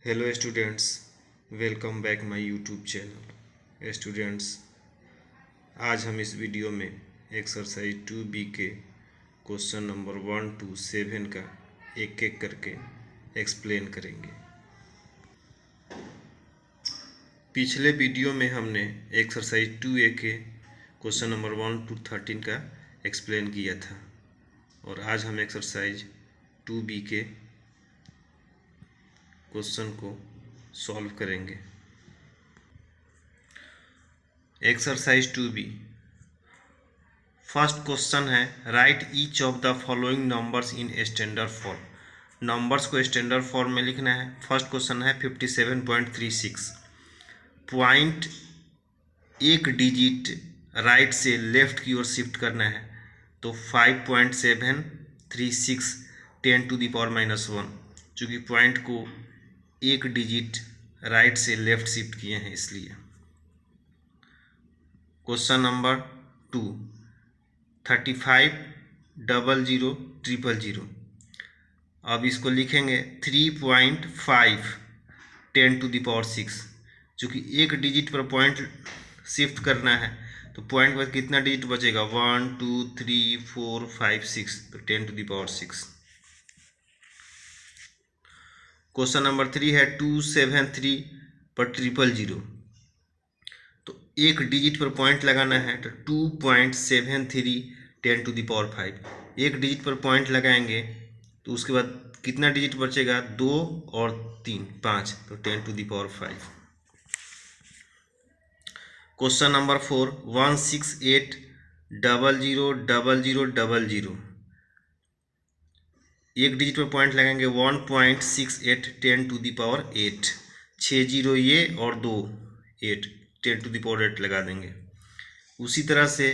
Hello students, welcome back my YouTube channel. Students, आज हम इस वीडियो में एक्सरसाइज 2B के क्वेश्चन नंबर 1 to 7 का एक एक करके एक्सप्लेन करेंगे। पिछले वीडियो में हमने एक्सरसाइज 2A के क्वेश्चन नंबर 1 to 13 का एक्सप्लेन किया था और आज हम एक्सरसाइज 2B के क्वेश्चन को सॉल्व करेंगे। एक्सरसाइज 2B फर्स्ट क्वेश्चन है, right each of the following numbers in standard form. Numbers को स्टैंडर्ड फॉर्म में लिखना है। फर्स्ट क्वेश्चन है 57.36। पॉइंट एक डिजिट राइट से लेफ्ट की ओर शिफ्ट करना है तो 5.736 10⁻⁻1, चूँकि पॉइंट को एक डिजिट राइट से लेफ्ट शिफ्ट किए हैं इसलिए। Question number 2, 35,00,000। अब इसको लिखेंगे 3.5 10⁻⁶, चूँकि एक डिजिट पर पॉइंट शिफ्ट करना है तो पॉइंट पर कितना डिजिट बचेगा, 1 2 3 4 5 6, तो 10⁻⁶। क्वेश्चन नंबर 3 है 273 पर 000। तो एक डिजिट पर पॉइंट लगाना है तो 2.73 10⁵। एक डिजिट पर पॉइंट लगाएंगे तो उसके बाद कितना डिजिट बचेगा, 2 और 3 5, तो 10⁵। Question number 4, 168,00,000। एक डिजिट पर पॉइंट लगाएंगे 1.68 10⁸। 6 जीरो ये और 2 8, 10⁸ लगा देंगे। उसी तरह से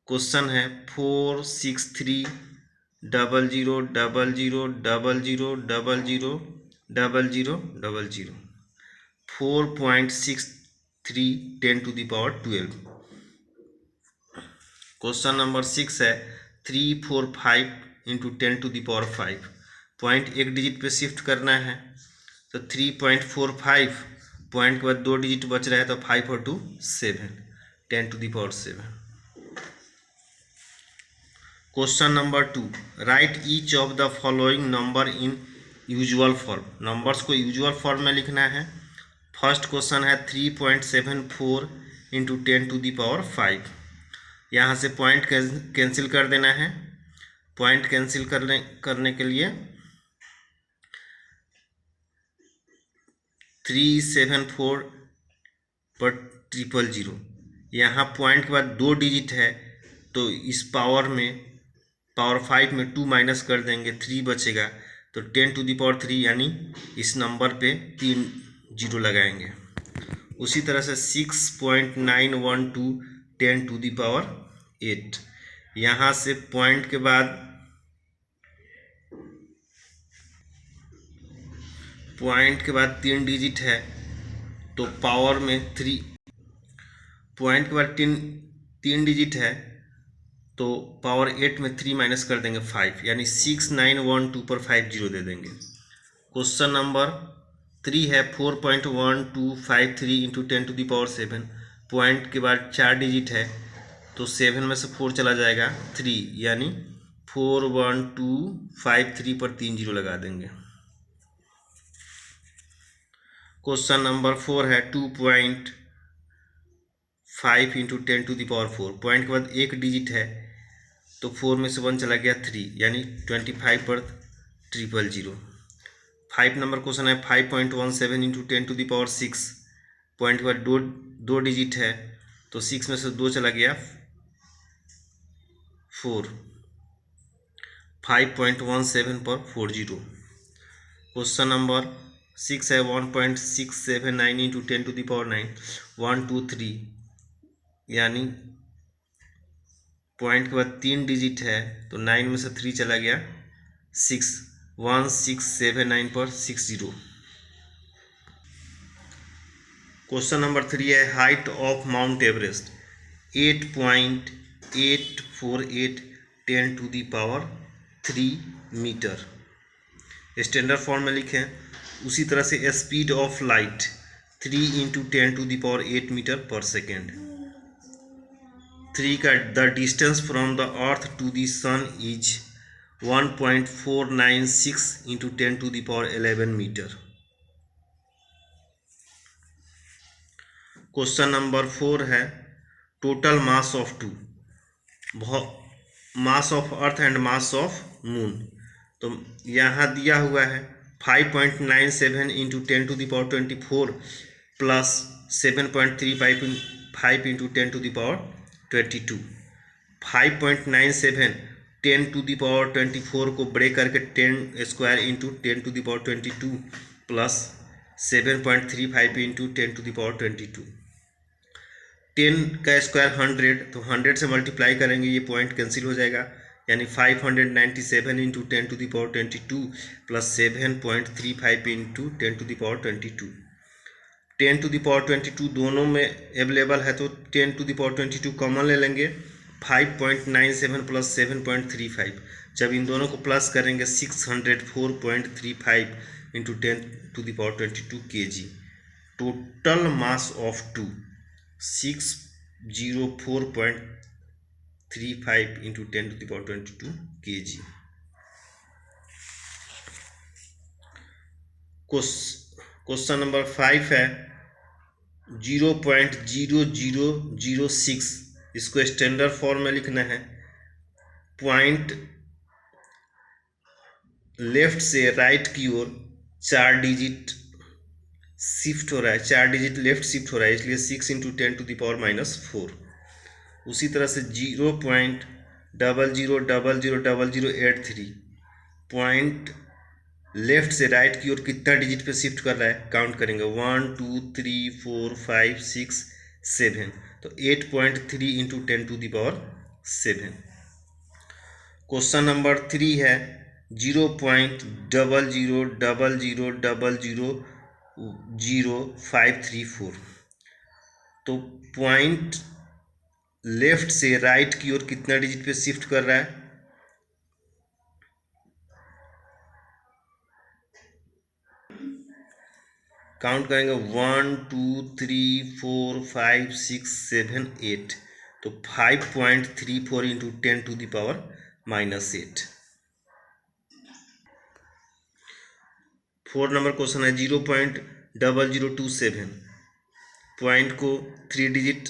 क्वेश्चन है 463,00,000,00,00,00,00,00, 4.63 10⁻12। क्वेश्चन नंबर 6 है 345 इंटू 10⁵। पॉइंट एक डिजिट पे शिफ्ट करना है तो 3.45, पॉइंट के बाद 2 डिजिट बच रहा है तो 5 और 2 7, 10⁻7। Question number 2, right each of the following number in usual form. Numbers को यूजुअल फॉर्म में लिखना है। फर्स्ट क्वेश्चन है 3.74 इंटू 10⁵। यहाँ से पॉइंट कैंसिल कर देना है। पॉइंट कैंसिल करने के लिए 374 पर 000। यहाँ पॉइंट के बाद 2 डिजिट है तो इस पावर 5 में 2 माइनस कर देंगे, 3 बचेगा तो 10⁻3, यानी इस नंबर पे 3 जीरो लगाएंगे। उसी तरह से 6.912 10⁸। यहाँ से पॉइंट के बाद 3 डिजिट है तो पावर में 3, पॉइंट के बाद 3 डिजिट है तो पावर 8 में 3 माइनस कर देंगे 5, यानी 6912 पर 50 दे देंगे। क्वेश्चन नंबर 3 है 4.1253 इंटू 10⁻7। पॉइंट के बाद 4 डिजिट है तो 7 में से 4 चला जाएगा 3, यानी 41253 पर 3 जीरो लगा देंगे। क्वेश्चन नंबर 4 है 2.5 इंटू 10⁻4। पॉइंट के बाद एक डिजिट है तो 4 में से 1 चला गया 3, यानी 25 पर 000। 5 नंबर क्वेश्चन है 5.17 इंटू 10⁻6। पॉइंट के बाद दो डिजिट है तो 6 में से 2 चला गया 4, 5.17 पर 40। क्वेश्चन नंबर 6 है 1.679 इंटू 10⁹ 1 2 3, यानी पॉइंट के बाद 3 डिजिट है तो 9 में से 3 चला गया 6, 1679 पर 60। क्वेश्चन नंबर 3 है height of mount Everest 8.848 10⁻3 metre. Standard form में लिखें उसी तरह से स्पीड ऑफ लाइट 3 × 10⁸ मीटर पर सेकेंड। 3 का the distance from the earth to the sun is 1.496 × 10⁻11 metre. Question number 4 है total mass of two, mass of earth and mass of moon. तो यहाँ दिया हुआ है 5.97 × 10⁻24 प्लस 7.35 × 10⁻22। 5.97 10⁻24 को ब्रेक करके 10² × 10⁻22 प्लस 7.35 × 10⁻22। 10 का स्क्वायर 100, तो 100 से मल्टीप्लाई करेंगे, ये पॉइंट कैंसिल हो जाएगा, यानी 597 × 10⁻22 प्लस 7.35 × 10⁻22। 10⁻22 दोनों में अवेलेबल है, तो 10⁻22 कॉमन ले लेंगे। 5.97 प्लस 7.35, जब इन दोनों को प्लस करेंगे 604.35 × 10⁻22 kg। Total mass of two 604.35 × 10⁻22 kg। Question number 5 है 0.0006, इसको स्टैंडर्ड फॉर्म में लिखना है। पॉइंट लेफ्ट से राइट की ओर 4 डिजिट शिफ्ट हो रहा है, 4 डिजिट लेफ्ट शिफ्ट हो रहा है, इसलिए 6 × 10⁻⁻4। उसी तरह से 0.00000083 पॉइंट लेफ्ट से राइट की ओर कितना डिजिट पे शिफ्ट कर रहा है, काउंट करेंगे 1 2 3 4 5 6 7, तो 8.3 × 10⁻7। क्वेश्चन नंबर 3 है 0.00000534। तो पॉइंट लेफ्ट से राइट की ओर कितना डिजिट पे शिफ्ट कर रहा है, काउंट करेंगे 1 2 3 4 5 6 7 8, तो 5.34 × 10⁻⁻8। 4 नंबर क्वेश्चन है 0.0027, पॉइंट को 3 डिजिट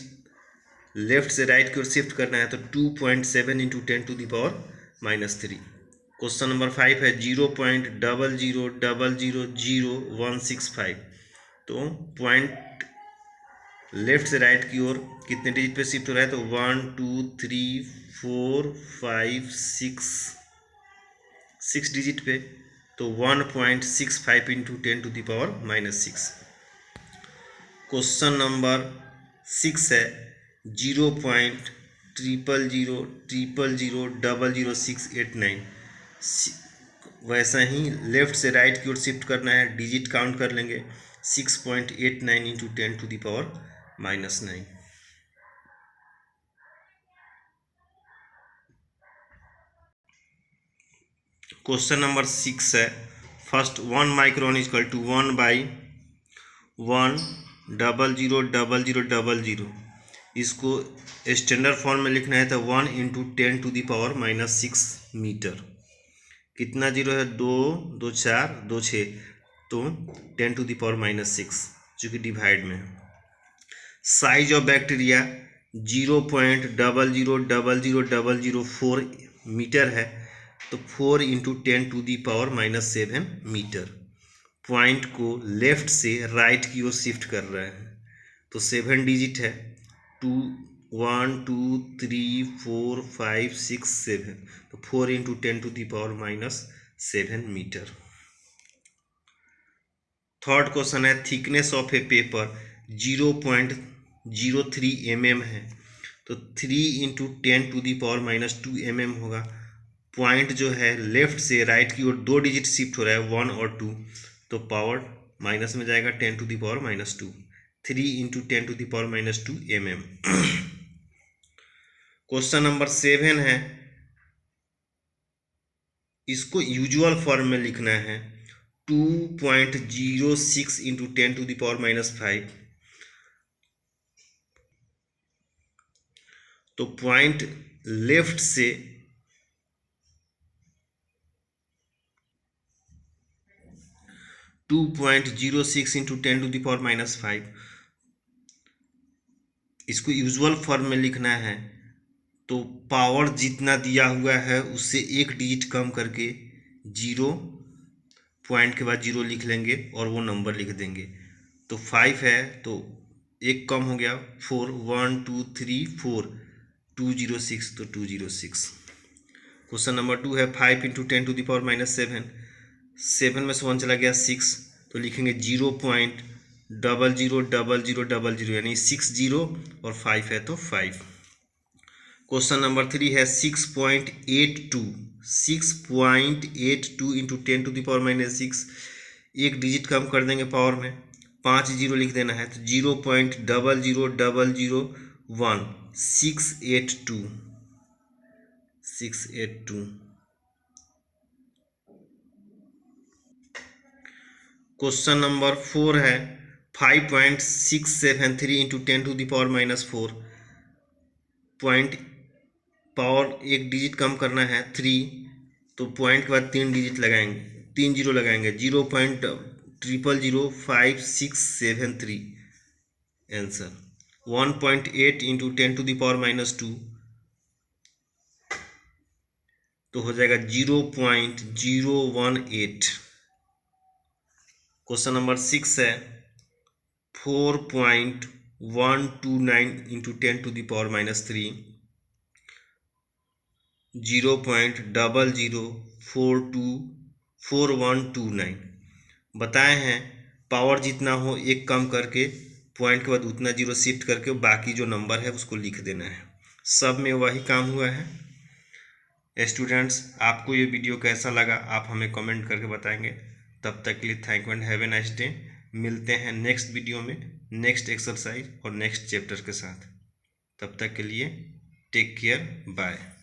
लेफ्ट से राइट की ओर शिफ्ट करना है, तो 2.7 × 10⁻3। क्वेश्चन नंबर 5 है 0.00000165, तो पॉइंट लेफ्ट से राइट की ओर कितने डिजिट पे शिफ्ट हो रहा है, तो 1 2 3 4 5 6 डिजिट पे, तो 1.65 × 10⁻⁻6। क्वेश्चन नंबर 6 है 0.0000000689, वैसा ही लेफ्ट से राइट की ओर शिफ्ट करना है, डिजिट काउंट कर लेंगे 6.89 × 10⁻⁻9। क्वेश्चन नंबर 6 है first 1 micron is equal to 1/1000000। इसको स्टैंडर्ड फॉर्म में लिखना है, तो 1 × 10⁻⁻6 मीटर। कितना जीरो है, 2 2 4 2 6, तो 10⁻⁻6 चूँकि डिवाइड में है। साइज ऑफ बैक्टीरिया 0.000004 मीटर है, तो 4 × 10⁻⁻7 मीटर। पॉइंट को लेफ्ट से राइट की ओर शिफ्ट कर रहे हैं, तो 7 डिजिट है, 2 1 2 3 4 5 6 7, तो 4 × 10⁻⁻7 मीटर। थर्ड क्वेश्चन है thickness of A paper 0.03 mm है, तो 3 × 10⁻2 mm होगा। पॉइंट जो है लेफ्ट से राइट की ओर 2 डिजिट शिफ्ट हो रहा है, 1 और 2, तो पावर माइनस में जाएगा 10⁻2, 3 × 10⁻2 mm। क्वेश्चन नंबर 7 है, इसको यूजुअल फॉर्म में लिखना है, 2.06 इंटू 10⁻⁻5। तो पॉइंट लेफ्ट से 2.06 इंटू 10⁻⁻5, इसको यूजुअल फॉर्म में लिखना है। तो पावर जितना दिया हुआ है उससे एक डिजिट कम करके 0, पॉइंट के बाद 0 लिख लेंगे और वो नंबर लिख देंगे। तो 5 है तो एक कम हो गया 4, 1 2 3 4, 206, तो 206। क्वेश्चन नंबर 2 है 5 इंटू 10⁻⁻7। 7 में से 1 चला गया 6, तो लिखेंगे 0.000000, यानी 60 और 5 है तो 5। क्वेश्चन नंबर 3 है 6.82 इंटू 10⁻⁻6। एक डिजिट कम कर देंगे पावर में, 5 जीरो लिख देना है, तो 0.00001, 682। क्वेश्चन नंबर 4 है 5.673 इंटू 10⁻⁻4। पॉइंट पावर एक डिजिट कम करना है 3, तो पॉइंट के बाद 3 डिजिट लगाएंगे, 3 जीरो लगाएंगे, 0.000573। आंसर 1.8 इंटू 10⁻⁻2, तो हो जाएगा 0.018। क्वेश्चन नंबर 6 है 4.129 इंटू 10⁻⁻3, 0.00424129। बताए हैं पावर जितना हो एक कम करके पॉइंट के बाद उतना जीरो शिफ्ट करके बाकी जो नंबर है उसको लिख देना है। सब में वही काम हुआ है। स्टूडेंट्स, आपको ये वीडियो कैसा लगा आप हमें कमेंट करके बताएंगे। तब तक के लिए thank you and have a nice day. मिलते हैं नेक्स्ट वीडियो में नेक्स्ट एक्सरसाइज और नेक्स्ट चैप्टर के साथ। तब तक के लिए टेक केयर, बाय।